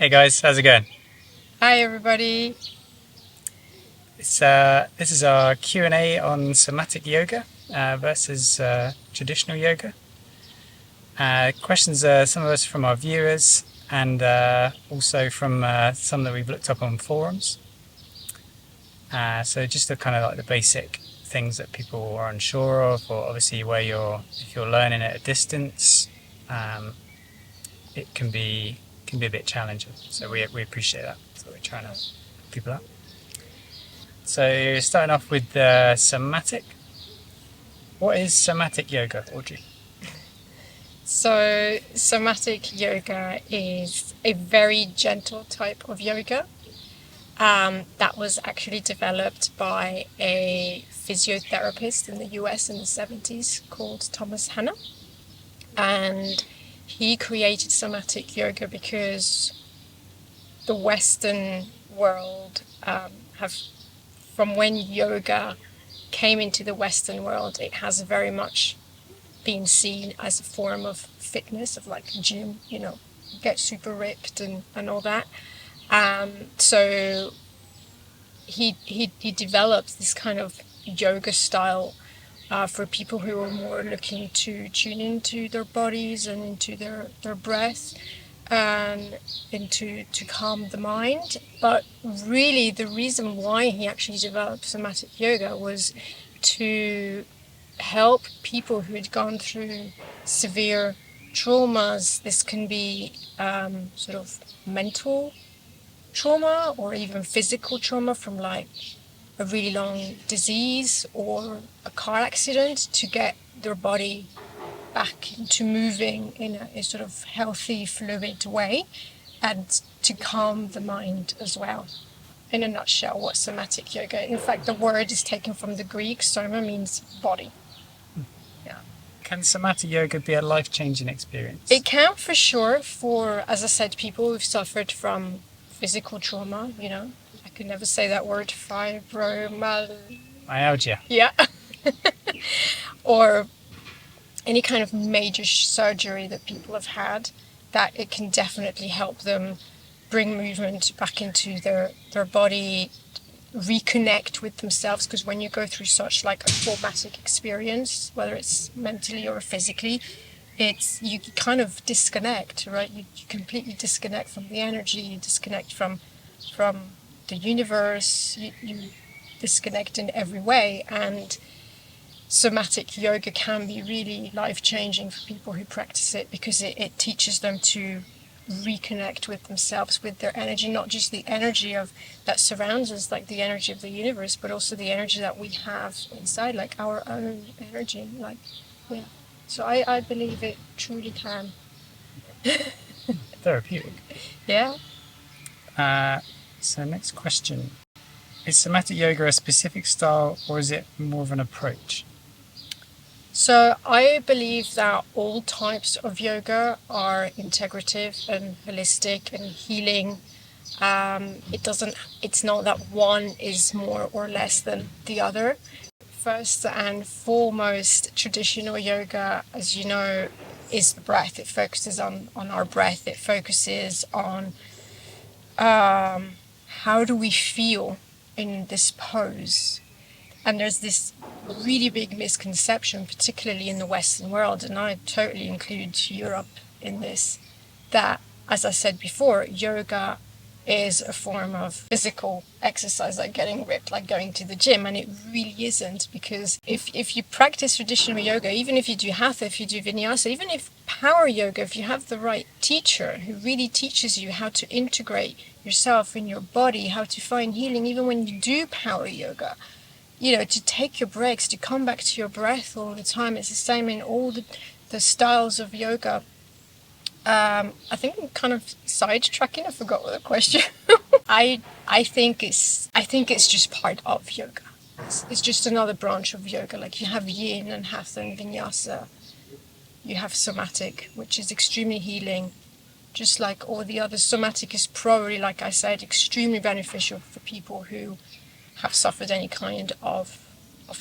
Hey guys, how's it going? Hi everybody. This is our Q&A on somatic yoga versus traditional yoga. Questions some of us from our viewers and also from some that we've looked up on forums. So just the kind of like the basic things that people are unsure of, or obviously if you're learning at a distance, it can be a bit challenging. So we appreciate that. So we're trying to help people out. So starting off with somatic. What is somatic yoga, Audrey? So somatic yoga is a very gentle type of yoga that was actually developed by a physiotherapist in the US in the 70s called Thomas Hanna. And he created somatic yoga because the Western world from when yoga came into the Western world, it has very much been seen as a form of fitness, of like gym, get super ripped and all that. So he developed this kind of yoga style for people who are more looking to tune into their bodies and into their breath and to calm the mind. But really the reason why he actually developed somatic yoga was to help people who had gone through severe traumas. This can be sort of mental trauma or even physical trauma from like a really long disease or a car accident, to get their body back into moving in a sort of healthy, fluid way, and to calm the mind as well. In a nutshell, what somatic yoga, in fact the word is taken from the Greek. Soma means body. Yeah. Can somatic yoga be a life-changing experience? It can, for sure, for, as I said, people who've suffered from physical trauma, I could never say that word, Myalgia. Yeah. Or any kind of major surgery that people have had, that it can definitely help them bring movement back into their body, reconnect with themselves. Because when you go through such like a traumatic experience, whether it's mentally or physically, you kind of disconnect, right? You completely disconnect from the energy, you disconnect from the universe, you disconnect in every way. And somatic yoga can be really life-changing for people who practice it, because it teaches them to reconnect with themselves, with their energy, not just the energy that surrounds us, like the energy of the universe, but also the energy that we have inside, like our own energy. So I believe it truly can. Therapeutic. Yeah. So next question. Is somatic yoga a specific style, or is it more of an approach? So I believe that all types of yoga are integrative and holistic and healing. It's not that one is more or less than the other. First and foremost, traditional yoga, as you know, is the breath. It focuses on our breath. It focuses on how do we feel in this pose. And there's this really big misconception, particularly in the Western world, and I totally include Europe in this, that, as I said before, yoga is a form of physical exercise, like getting ripped, like going to the gym. And it really isn't, because if you practice traditional yoga, even if you do hatha, if you do vinyasa, even if power yoga, if you have the right teacher who really teaches you how to integrate yourself in your body, how to find healing, even when you do power yoga, to take your breaks, to come back to your breath all the time. It's the same in all the styles of yoga. I think I'm kind of sidetracking. I forgot what the question. I think it's just part of yoga. It's just another branch of yoga. Like you have yin and hatha and vinyasa. You have somatic, which is extremely healing. Just like all the others, somatic is probably, like I said, extremely beneficial for people who have suffered any kind of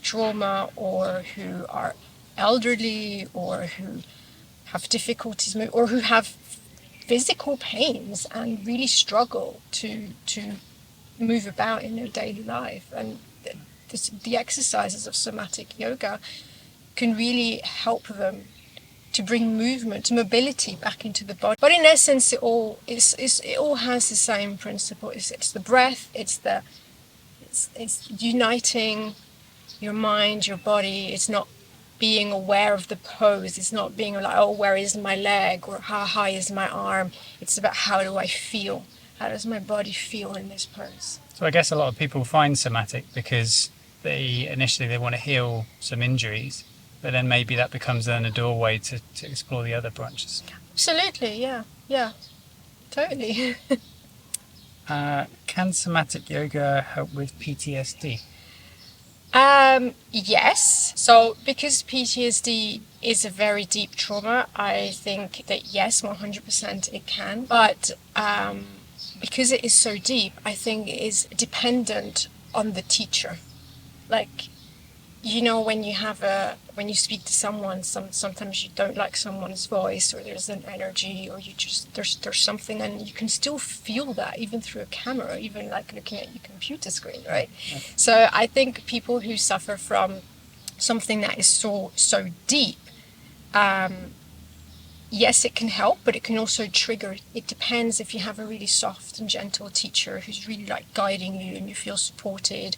trauma, or who are elderly, or who have difficulties, or who have physical pains and really struggle to move about in their daily life. And the exercises of somatic yoga can really help them to bring movement, mobility back into the body. But in essence, it all has the same principle. It's the breath. It's uniting your mind, your body. It's not being aware of the pose. It's not being like, oh, where is my leg, or how high is my arm. It's about, how do I feel? How does my body feel in this pose? So I guess a lot of people find somatic because they want to heal some injuries, but then maybe that becomes then a doorway to explore the other branches. Absolutely, yeah, totally. Can somatic yoga help with PTSD? Yes. So because PTSD is a very deep trauma, I think that yes, 100% it can. But because it is so deep, I think it is dependent on the teacher. Like, you know, when you speak to someone, sometimes you don't like someone's voice, or there's an energy, or you just there's something, and you can still feel that even through a camera, even like looking at your computer screen, right? Yeah. So I think people who suffer from something that is so deep, yes, it can help, but it can also trigger. It depends if you have a really soft and gentle teacher who's really like guiding you, and you feel supported.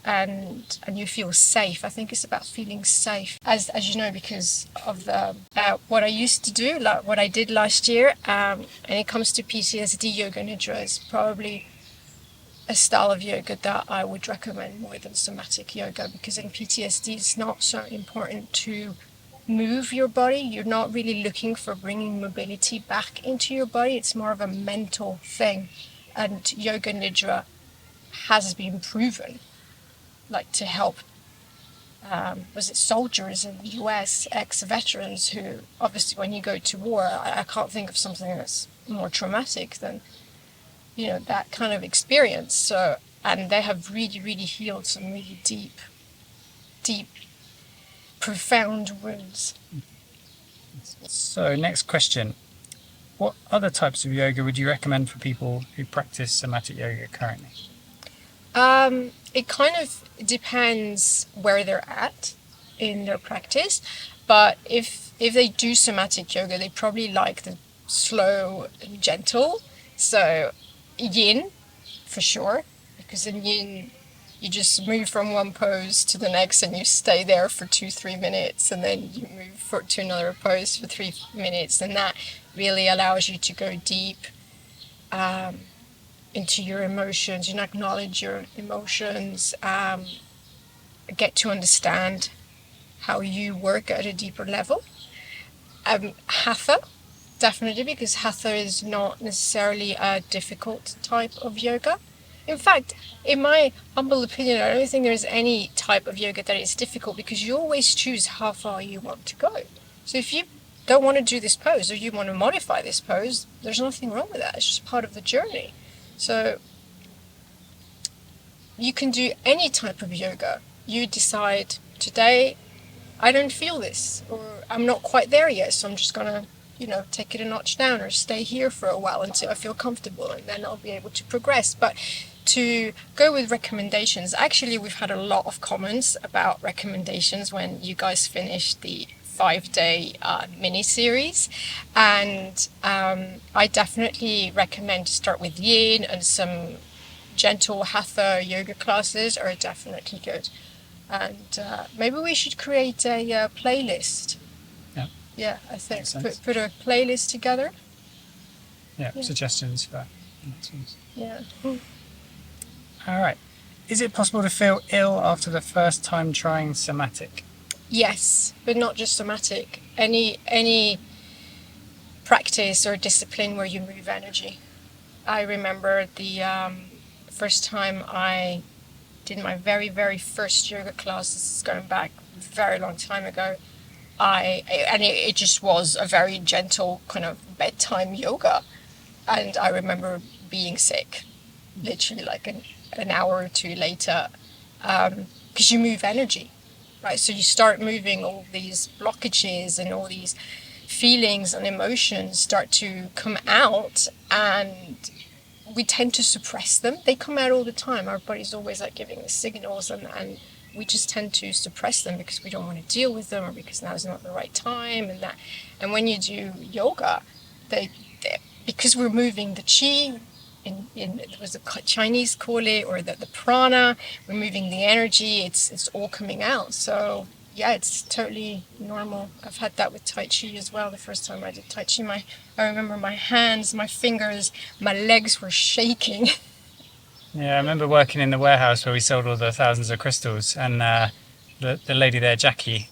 And you feel safe. I think it's about feeling safe, as you know, because of the what I used to do, like what I did last year. And it comes to PTSD, yoga nidra is probably a style of yoga that I would recommend more than somatic yoga, because in PTSD it's not so important to move your body. You're not really looking for bringing mobility back into your body. It's more of a mental thing, and yoga nidra has been proven like to help soldiers in the US, ex-veterans, who obviously when you go to war, I can't think of something that's more traumatic than, you know, that kind of experience. So, and they have really, really healed some really deep, profound wounds. So next question, what other types of yoga would you recommend for people who practice somatic yoga currently? It kind of depends where they're at in their practice, but if they do somatic yoga, they probably like the slow and gentle. So yin, for sure, because in yin you just move from one pose to the next and you stay there for 2-3 minutes, and then you move to another pose for 3 minutes, and that really allows you to go deep into your emotions, and acknowledge your emotions, get to understand how you work at a deeper level. Hatha, definitely, because Hatha is not necessarily a difficult type of yoga. In fact, in my humble opinion, I don't think there's any type of yoga that is difficult, because you always choose how far you want to go. So if you don't want to do this pose, or you want to modify this pose, there's nothing wrong with that. It's just part of the journey. So you can do any type of yoga. You decide, today I don't feel this, or I'm not quite there yet, so I'm just gonna, take it a notch down, or stay here for a while until I feel comfortable, and then I'll be able to progress. But to go with recommendations, actually we've had a lot of comments about recommendations when you guys finished the 5-day mini-series, and I definitely recommend to start with yin, and some gentle hatha yoga classes are definitely good. And maybe we should create a playlist. Yeah, I think put a playlist together. Yeah, suggestions for that. Yeah. All right. Is it possible to feel ill after the first time trying somatic? Yes, but not just somatic. Any practice or discipline where you move energy. I remember the first time I did my very, very first yoga class. This is going back a very long time ago. It just was a very gentle kind of bedtime yoga, and I remember being sick, literally like an hour or two later, because you move energy. Right, so you start moving all these blockages and all these feelings and emotions start to come out, and we tend to suppress them. They come out all the time. Our body's always like giving us signals, and we just tend to suppress them because we don't want to deal with them, or because now is not the right time, and that. And when you do yoga, because we're moving the chi, it was the Chinese call it, or the prana, we're moving the energy. It's all coming out. So yeah, it's totally normal. I've had that with Tai Chi as well. The first time I did Tai Chi, I remember my hands, my fingers, my legs were shaking. Yeah, I remember working in the warehouse where we sold all the thousands of crystals, and the lady there, Jackie,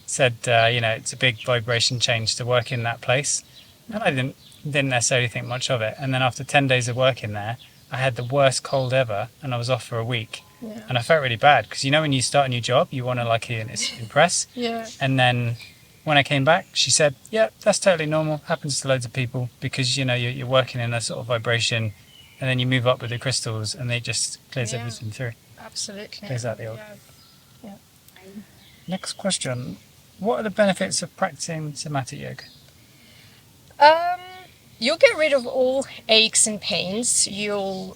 said, it's a big vibration change to work in that place. And I didn't necessarily think much of it. And then after 10 days of working there, I had the worst cold ever, and I was off for a week. Yeah. And I felt really bad because when you start a new job, you want to impress. Yeah. And then when I came back, she said, "Yeah, that's totally normal. Happens to loads of people because you're working in a sort of vibration, and then you move up with the crystals, and they just clears everything through. Absolutely. Clears out the old." Yeah. Next question: what are the benefits of practicing somatic yoga? You'll get rid of all aches and pains. You'll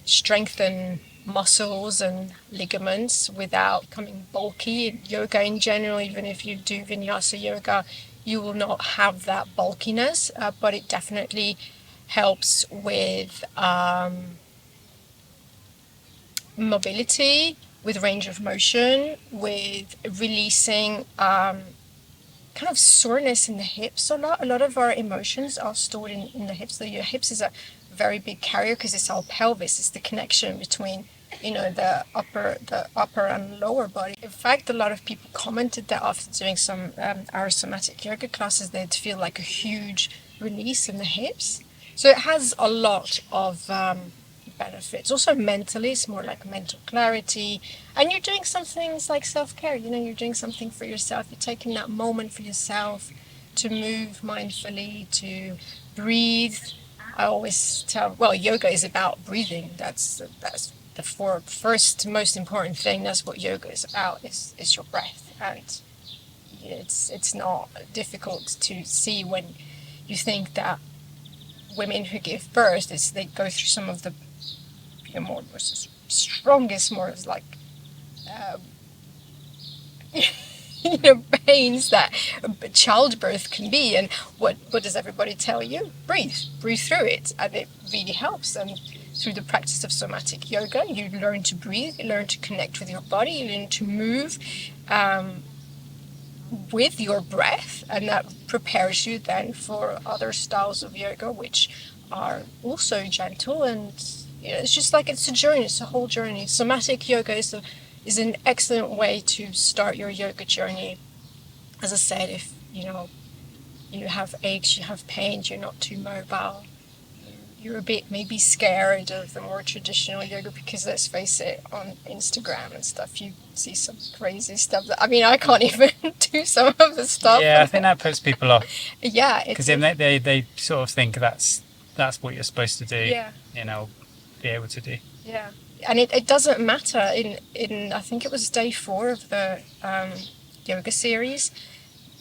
strengthen muscles and ligaments without becoming bulky. Yoga in general, even if you do vinyasa yoga, you will not have that bulkiness, but it definitely helps with mobility, with range of motion, with releasing kind of soreness in the hips. A lot of our emotions are stored in the hips. Your hips is a very big carrier because it's our pelvis. It's the connection between the upper and lower body. In fact, a lot of people commented that after doing some our somatic yoga classes, they'd feel like a huge release in the hips. So it has a lot of benefits. Also mentally, it's more like mental clarity, and you're doing some things like self-care. You're doing something for yourself. You're taking that moment for yourself to move mindfully, to breathe. I always tell, yoga is about breathing. That's the first most important thing. That's what yoga is about, is your breath. And it's not difficult to see when you think that women who give birth, they go through some of the more strongest, more like pains that childbirth can be. And what does everybody tell you? Breathe through it, and it really helps. And through the practice of somatic yoga, you learn to breathe, you learn to connect with your body, you learn to move with your breath, and that prepares you then for other styles of yoga which are also gentle. And it's just like it's a journey, it's a whole journey. Somatic yoga is an excellent way to start your yoga journey. As I said, if you have aches, you have pains, you're not too mobile, you're a bit maybe scared of the more traditional yoga, because let's face it, on Instagram and stuff, you see some crazy stuff that, I can't even do some of the stuff. Yeah, I think that puts people off. Yeah, because they sort of think that's what you're supposed to do. Yeah. Be able to do. Yeah, and it doesn't matter. In I think it was day 4 of the yoga series,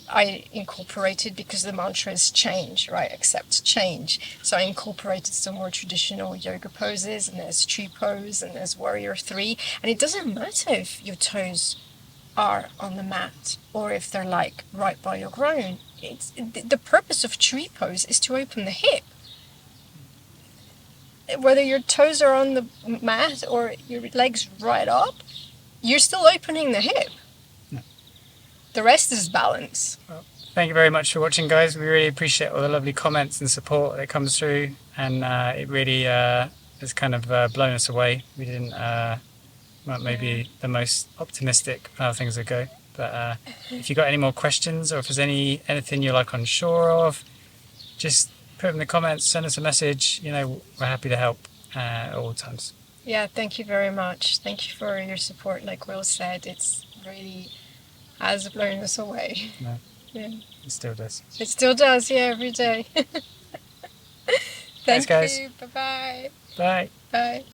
I incorporated, because the mantra is change, right? Accept change. So I incorporated some more traditional yoga poses, and there's tree pose, and there's warrior 3. And it doesn't matter if your toes are on the mat or if they're like right by your groin. The purpose of tree pose is to open the hip. Whether your toes are on the mat or your legs right up, you're still opening the hip. No. The rest is balance. Well, thank you very much for watching, guys. We really appreciate all the lovely comments and support that comes through, and it really has kind of blown us away. We didn't maybe the most optimistic how things would go, but if you've got any more questions, or if there's anything you're unsure of, just put them in the comments, send us a message. We're happy to help at all times. Yeah, thank you very much. Thank you for your support. Like Will said, it's really has blown us away. No, yeah. It still does. It still does, yeah, every day. Thanks, guys. You. Bye-bye. Bye. Bye.